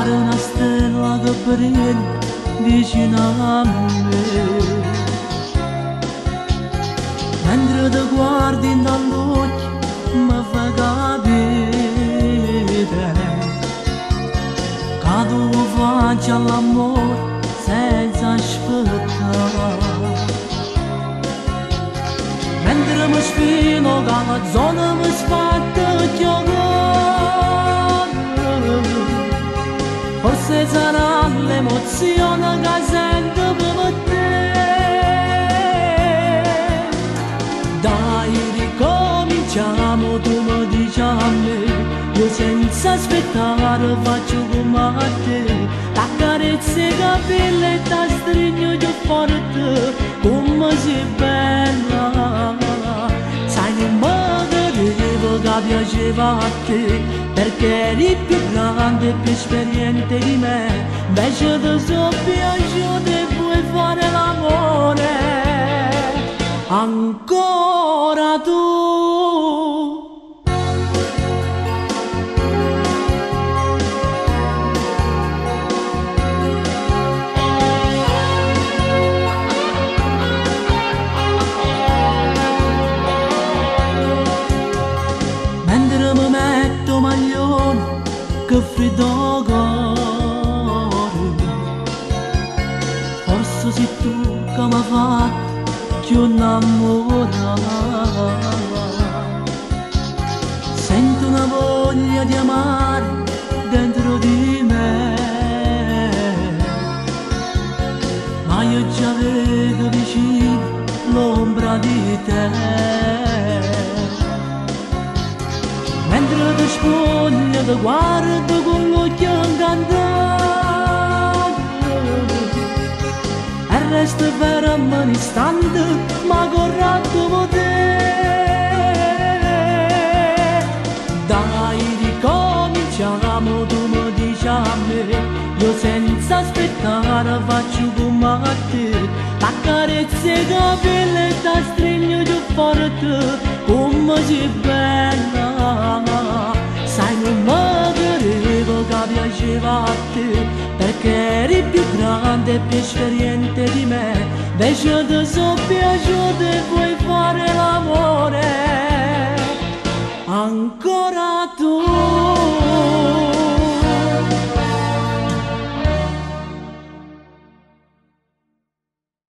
pare una stella che brilla vicino a me. Mentre ti guardi dall'occhio mi fa capire che tu faccia all'amore senza aspettare. Mentre mi spino che la zona mi sfatta chiamare, forse sarà l'emozione che sento per te. Dai, ricominciamo, tu mi dici a me, io senza aspettare faccio come a te. T'accarezzo i capelli e ti stringo più forte, come sei bella. Sai, non mi credevo che piaceva a te, perché eri più grande e più esperiente di me. Invece ti sono piaciuto e vuoi fare l'amore ancora tu. Mentre mi metto maglione che freddo cuore, forse sei tu che mi hai fatto più innamorare. Sento una voglia di amare dentro di me, ma io già vedo vicino l'ombra di te. Mentre ti spoglia ti guardo con l'occhio incantato, e resto fermo un istante, ma corretto con te. Dai, ricominciamo, tu mi dici a me, io senza aspettare faccio come a te. T'accarezzo i capelli e ti stringo più forte, come sei bella. Sai, non mi credevo che piaceva a te, perché eri più grande e più esperiente di me. Invece ti sono piaciuto e vuoi fare l'amore